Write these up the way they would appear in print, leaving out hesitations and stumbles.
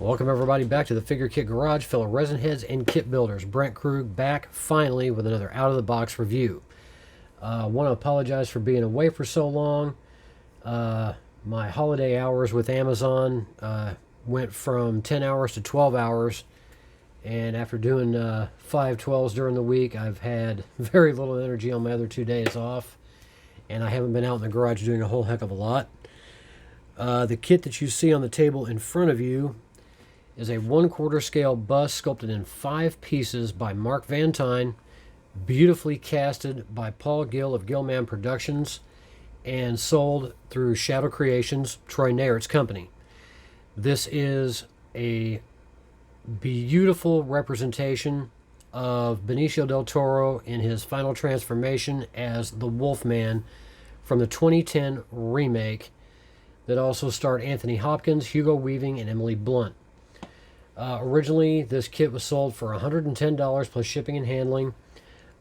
Welcome everybody back to the Figure Kit Garage, fellow resin heads and kit builders. Brent Krug back finally with another out-of-the-box review. I want to apologize for being away for so long. My holiday hours with Amazon went from 10 hours to 12 hours. And after doing 5 12s during the week, I've had very little energy on my other 2 days off. And I haven't been out in the garage doing a whole heck of a lot. The kit that you see on the table in front of you is a 1/4 scale bust sculpted in 5 pieces by Mark Van Tine, beautifully casted by Paul Gill of Gillman Productions, and sold through Shadow Kreations, Troy Nayert's company. This is a beautiful representation of Benicio del Toro in his final transformation as the Wolfman from the 2010 remake that also starred Anthony Hopkins, Hugo Weaving, and Emily Blunt. Originally, this kit was sold for $110 plus shipping and handling.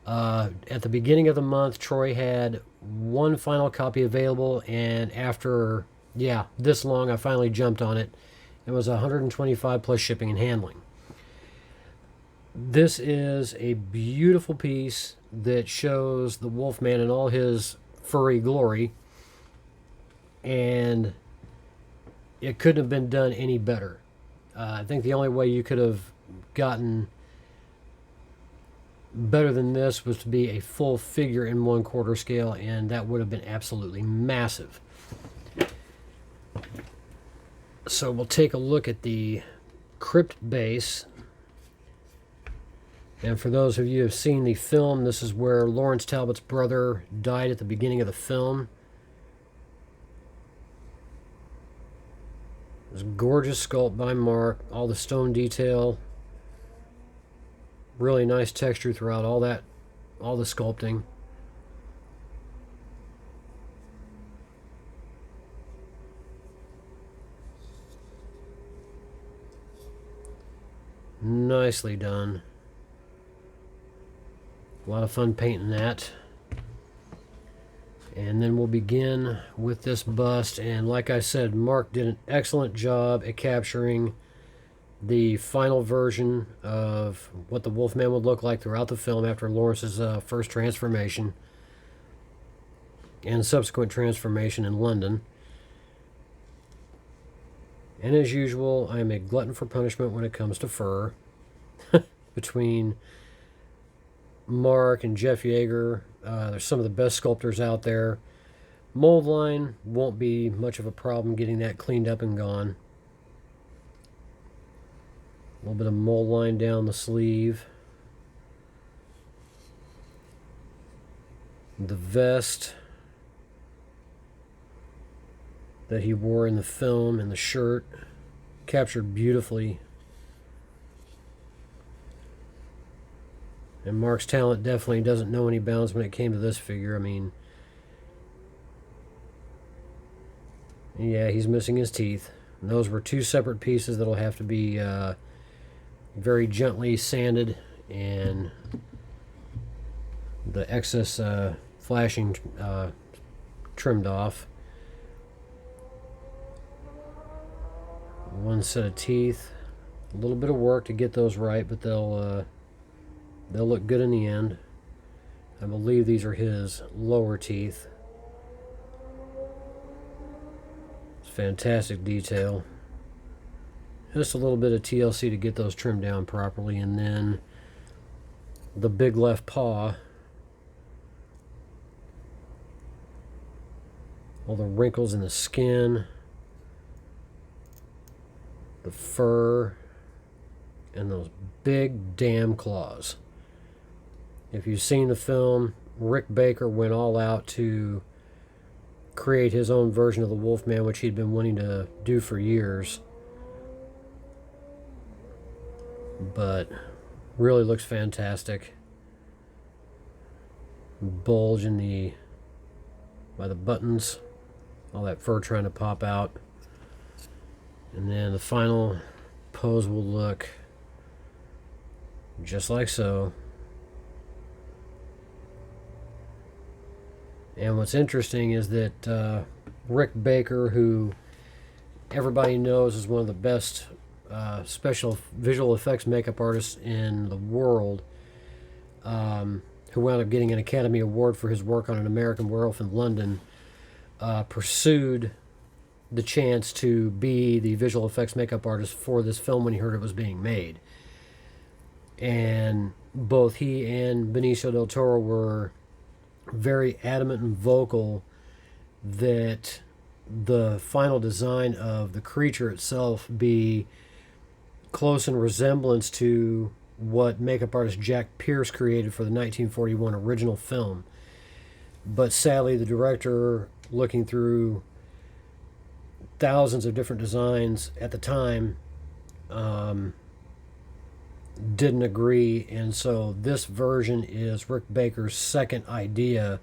At the beginning of the month, Troy had one final copy available, and after, this long, I finally jumped on it. It was $125 plus shipping and handling. This is a beautiful piece that shows the Wolfman in all his furry glory, and it couldn't have been done any better. I think the only way you could have gotten better than this was to be a full figure in 1/4 scale, and that would have been absolutely massive. So we'll take a look at the crypt base. And for those of you who have seen the film, this is where Lawrence Talbot's brother died at the beginning of the film. This gorgeous sculpt by Mark, all the stone detail, really nice texture throughout all the sculpting. Nicely done. A lot of fun painting that. And then we'll begin with this bust, and like I said, Mark did an excellent job at capturing the final version of what the Wolfman would look like throughout the film after Lawrence's first transformation and subsequent transformation in London. And as usual, I am a glutton for punishment when it comes to fur. Between Mark and Jeff Yeager, they're some of the best sculptors out there. Mold line won't be much of a problem getting that cleaned up and gone. A little bit of mold line down the sleeve. The vest that he wore in the film and the shirt captured beautifully. And Mark's talent definitely doesn't know any bounds when it came to this figure. I mean, yeah, he's missing his teeth. And those were 2 separate pieces that'll have to be very gently sanded, and the excess flashing trimmed off. 1 set of teeth. A little bit of work to get those right, but they'll look good in the end. I believe these are his lower teeth. It's fantastic detail. Just a little bit of TLC to get those trimmed down properly, and then the big left paw. All the wrinkles in the skin, the fur, and those big damn claws. If you've seen the film, Rick Baker went all out to create his own version of the Wolfman, which he'd been wanting to do for years. But really looks fantastic. Bulge in by the buttons, all that fur trying to pop out. And then the final pose will look just like so. And what's interesting is that Rick Baker, who everybody knows is one of the best special visual effects makeup artists in the world, who wound up getting an Academy Award for his work on An American Werewolf in London, pursued the chance to be the visual effects makeup artist for this film when he heard it was being made. And both he and Benicio del Toro were very adamant and vocal that the final design of the creature itself be close in resemblance to what makeup artist Jack Pierce created for the 1941 original film. But sadly, the director, looking through thousands of different designs at the time, didn't agree, and so this version is Rick Baker's second idea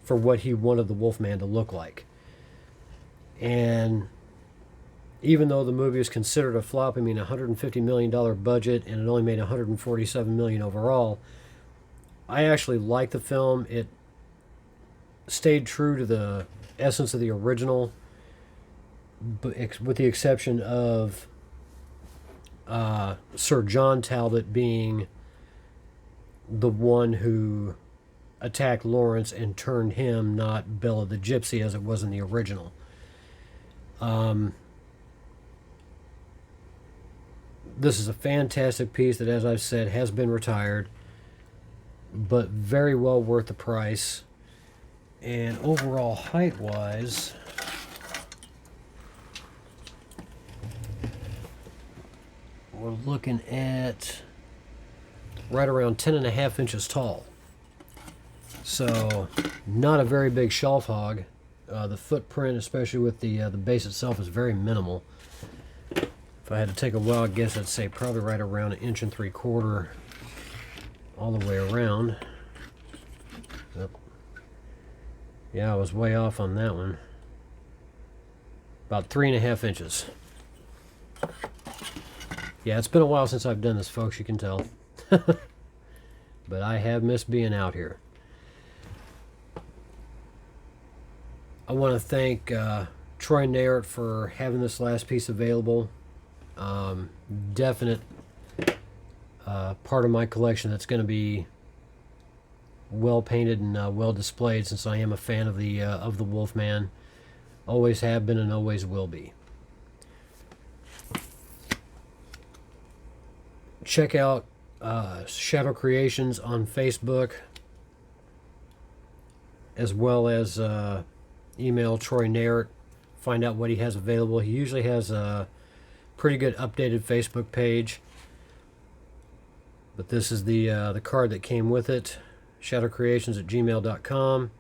for what he wanted the Wolfman to look like. And even though the movie is considered a flop, I mean, $150 million budget, and it only made $147 million overall, I actually liked the film. It stayed true to the essence of the original, but with the exception of Sir John Talbot being the one who attacked Lawrence and turned him, not Bella the Gypsy as it was in the original. This is a fantastic piece that, as I've said, has been retired, but very well worth the price. And overall height-wise, we're looking at right around 10.5 inches tall. So not a very big shelf hog. The footprint, especially with the base itself, is very minimal. If I had to take a wild guess, I'd say probably right around 1.75 inches all the way around. Yep. Yeah, I was way off on that one. About 3.5 inches. Yeah, it's been a while since I've done this, folks, you can tell. But I have missed being out here. I want to thank Troy Naird for having this last piece available. Definite part of my collection that's going to be well painted and well displayed, since I am a fan of the Wolfman. Always have been and always will be. Check out Shadow Kreations on Facebook, as well as email Troy Naird, find out what he has available. He usually has a pretty good updated Facebook page, but this is the card that came with it. shadowcreations@gmail.com.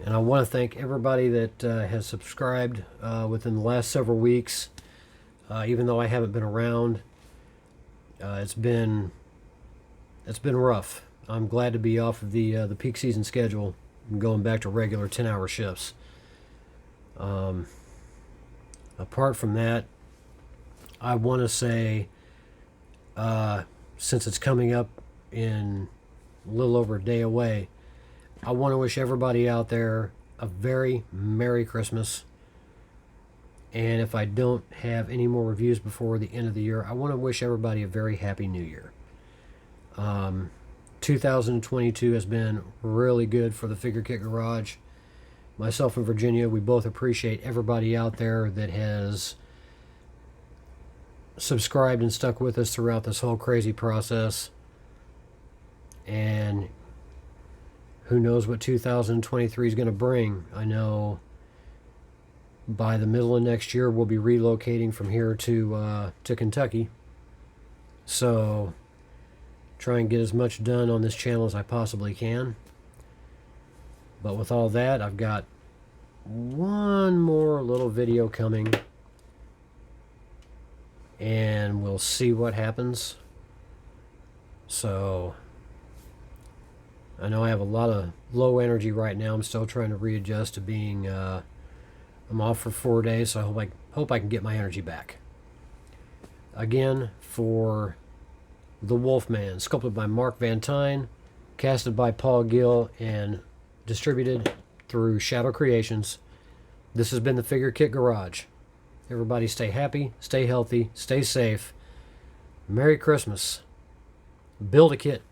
And I want to thank everybody that has subscribed within the last several weeks. Even though I haven't been around, it's been rough. I'm glad to be off of the peak season schedule and going back to regular 10-hour shifts. Apart from that, I want to say, since it's coming up in a little over a day away, I want to wish everybody out there a very Merry Christmas. And if I don't have any more reviews before the end of the year, I want to wish everybody a very Happy New Year. 2022 has been really good for the Figure Kit Garage. Myself and Virginia, we both appreciate everybody out there that has subscribed and stuck with us throughout this whole crazy process. And who knows what 2023 is going to bring. I know by the middle of next year we'll be relocating from here to Kentucky. So try and get as much done on this channel as I possibly can. But with all that, I've got one more little video coming, and we'll see what happens. So I know I have a lot of low energy right now. I'm still trying to readjust to being I'm off for 4 days, so I hope I can get my energy back. Again, for the Wolfman, sculpted by Mark Van Tine, casted by Paul Gill, and distributed through Shadow Creations. This has been the Figure Kit Garage. Everybody stay happy, stay healthy, stay safe. Merry Christmas. Build a kit.